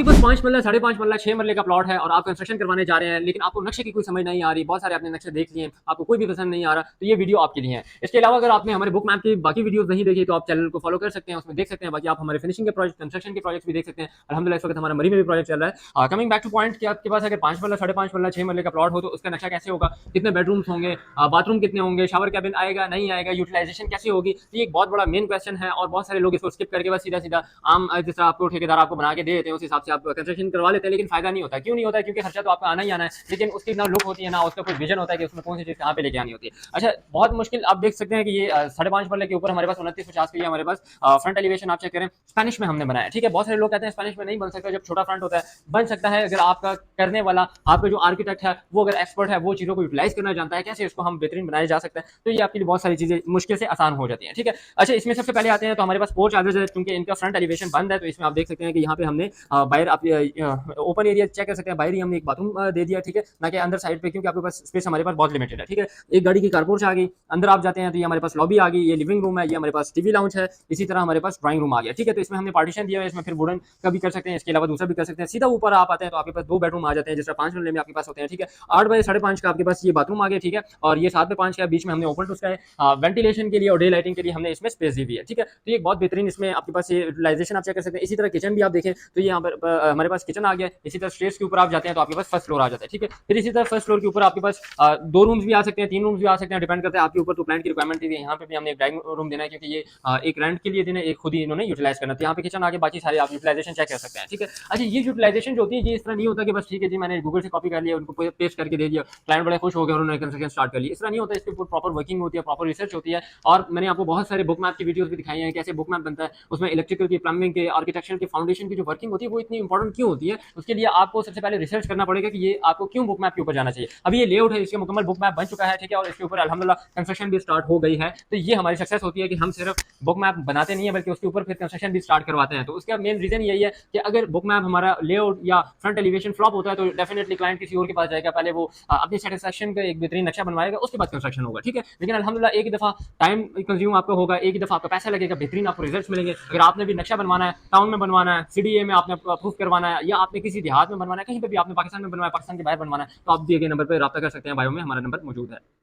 बस 5 मरला 5.5 मरला 6 मरले का प्लॉट है और आप कंस्ट्रक्शन करवाने जा रहे हैं, लेकिन आपको नक्शे की कोई समझ नहीं आ रही। बहुत सारे आपने नक्शे देख लिए, आपको कोई भी पसंद नहीं आ रहा, तो ये वीडियो आपके लिए है। इसके अलावा अगर आपने हमारे बुक मैप की बाकी वीडियोस नहीं देखी तो आप चैनल को फॉलो कर सकते हैं, उसमें देख सकते हैं। बाकी आप हमारे फिनिशिंग के प्रोजेक्ट, कंस्ट्रक्शन के प्रोजेक्ट भी देख सकते हैं। अल्हम्दुलिल्लाह इस वक्त हमारा मरी में भी प्रोजेक्ट चल रहा है। कमिंग बैक टू पॉइंट कि आपके पास अगर 5 मरला 5.5 मरला 6 मरले का प्लॉट हो तो उसका नक्शा कैसे होगा, कितने बेडरूम्स होंगे, बाथरूम कितने होंगे, शावर कैबिन आएगा नहीं आएगा, यूटिलाइजेशन कैसी होगी, ये एक बहुत बड़ा मेन क्वेश्चन है। और बहुत सारे लोग इसको स्किप करके बस सीधा सीधा आम जिस तरह आपको ठेकेदार आपको बना के दे देते हैं उस हिसाब से आप कंस्ट्रक्शन करवा लेते हैं, लेकिन फायदा नहीं होता। क्यों नहीं होता? क्योंकि खर्चा तो आपका आना ही आना है, लेकिन उसकी ना लुक होती है ना उसका कोई विजन होता है कि उसमें कौन सी चीज़ कहाँ पे लेके आनी होती है। अच्छा, बहुत मुश्किल आप देख सकते हैं कि ये 5.5 मरले के ऊपर हमारे पास 2950 की हमारे पास फ्रंट एलिवेशन आप चेक करें, स्पेनिश में हमने बनाया है। ठीक है, बहुत सारे लोग कहते हैं स्पेनिश में नहीं बन सकता, जब छोटा फ्रंट होता है बन सकता है। अगर आपका करने वाला, आपका जो आर्किटेक्ट है वो अगर एक्सपर्ट है, वो चीज़ों को यूटिलाइज करना जानता है, कैसे उसको हम बेहतरीन बनाया जा सकता है, तो ये आपके लिए बहुत सारी चीज़ें मुश्किल से आसान हो जाती हैं। ठीक है, अच्छा इसमें सबसे पहले आते हैं तो हमारे पास पोर्च आगे है, क्योंकि इनका फ्रंट एलिवेशन बंद है, तो इसमें आप देख सकते हैं कि यहाँ पे हमने बाहर आप ओपन एरिया चेक कर सकते हैं, बाहर ही हमने एक बाथरूम दे दिया। ठीक है, ना कि अंदर साइड पे, क्योंकि आपके पास स्पेस हमारे पास बहुत लिमिटेड है। ठीक है, एक गाड़ी की कारपोर्च आ गई, अंदर आप जाते हैं तो ये हमारे पास लॉबी आ गई, ये लिविंग रूम है, ये हमारे पास टीवी लाउंज है, इसी तरह हमारे पास ड्राइंग रूम आ गया। ठीक है, तो इसमें हमने पार्टीशन दिया है, इसमें फिर वुडन का भी कर सकते हैं, इसके अलावा दूसरा भी कर सकते हैं। सीधा ऊपर आप आते हैं तो आपके पास 2 बेडरूम आ जाते हैं, जिस तरह 5 मरले में आपके पास होते हैं। ठीक है, 8 बाय 5.5 का आपके पास ये बाथरूम आ गया। ठीक है, और ये 7 बाय 5 का बीच में हमने ओपन टू स्काई वेंटिलेशन के लिए और डे लाइटिंग के लिए हमने इसमें स्पेस दी हुई है। ठीक है, तो ये बहुत बेहतरीन इसमें आपके पास ये यूटिलाइजेशन आप चेक कर सकते हैं। इसी तरह किचन भी आप देखें तो ये यहाँ पर हमारे पास किचन आ गया। इसी तरह स्टेयर्स के ऊपर आप जाते हैं तो आपके पास फर्स्ट फ्लोर आ जाता है। ठीक है, फिर इसी तरह फर्स्ट फ्लोर के ऊपर आपके पास 2 रूम्स भी आ सकते हैं, 3 रूम्स भी आ सकते हैं, डिपेंड करता है आपके ऊपर। तो क्लाइंट की रिक्वायरमेंट है, यहाँ पे भी हमने एक ड्राइंग रूम देना है, क्योंकि ये एक रेंट के लिए देना है, एक खुद ही इन्होंने यूटिलाइज करना। तो यहाँ पे किचन आगे बाकी सारे आप यूटिलाइजेशन चेक कर सकते हैं। ठीक है, अच्छा ये यूटिलाइजेशन जो होती है ये इस तरह नहीं होता कि बस ठीक है जी मैंने गूगल से कॉपी कर लिया, उनको पेस्ट करके दे दिया, क्लाइंट बड़े खुश हो गए और उन्होंने कंस्ट्रक्शन स्टार्ट कर ली। इस तरह नहीं होता, इसके ऊपर प्रॉपर वर्किंग होती है, प्रॉपर रिसर्च होती है। और मैंने आपको बहुत सारे बुक मैप की वीडियोस भी दिखाई हैं, कैसे बुक मैप बनता है, उसमें इलेक्ट्रिकल की, प्लम्बिंग के, आर्किटेक्चर के, फाउंडेशन की जो वर्किंग होती है वो इतनी इंपॉर्टेंट क्यों होती है, उसके लिए आपको सबसे पहले रिसर्च करना पड़ेगा कि ये आपको क्यों बुक मैप के ऊपर जाना चाहिए। अभी ये लेआउट है, इसके मुकम्मल बुक मैप बन चुका है। ठीक है, और इसके ऊपर अल्हम्दुलिल्लाह कंस्ट्रक्शन भी स्टार्ट हो गई है। तो ये हमारी सक्सेस होती है कि हम सिर्फ बुक मैप बनाते नहीं है, बल्कि उसके ऊपर फिर कंस्ट्रक्शन भी स्टार्ट करवाते हैं। तो उसका मेन रीजन यही है कि अगर बुक मैप हमारा लेआउट या फ्रंट एलिवेशन फ्लॉप होता है तो डेफिनेटली क्लाइंट किसी और के पास जाएगा, पहले वो अपनी सेटिस्फैक्शन का एक बेहतरीन नक्शा बनवाएगा, उसके बाद कंस्ट्रक्शन होगा। ठीक है, लेकिन अल्हम्दुलिल्लाह एक ही दफा टाइम कंज्यूम आपका होगा, एक ही दफा आपका पैसा लगेगा, बेहतरीन आपको रिजल्ट्स मिलेंगे। अगर आपने भी नक्शा बनवाना है, टाउन में बनवाना है, सीडीए में आपने अप्रूव करवाना है, या आपने किसी देहात में बनवाना है, कहीं पे भी आपने पाकिस्तान में बनवाना है, पाकिस्तान के बाहर बनवाना है, तो आप दिए गए नंबर पर रब्ता कर सकते हैं। बायो में हमारा नंबर मौजूद है।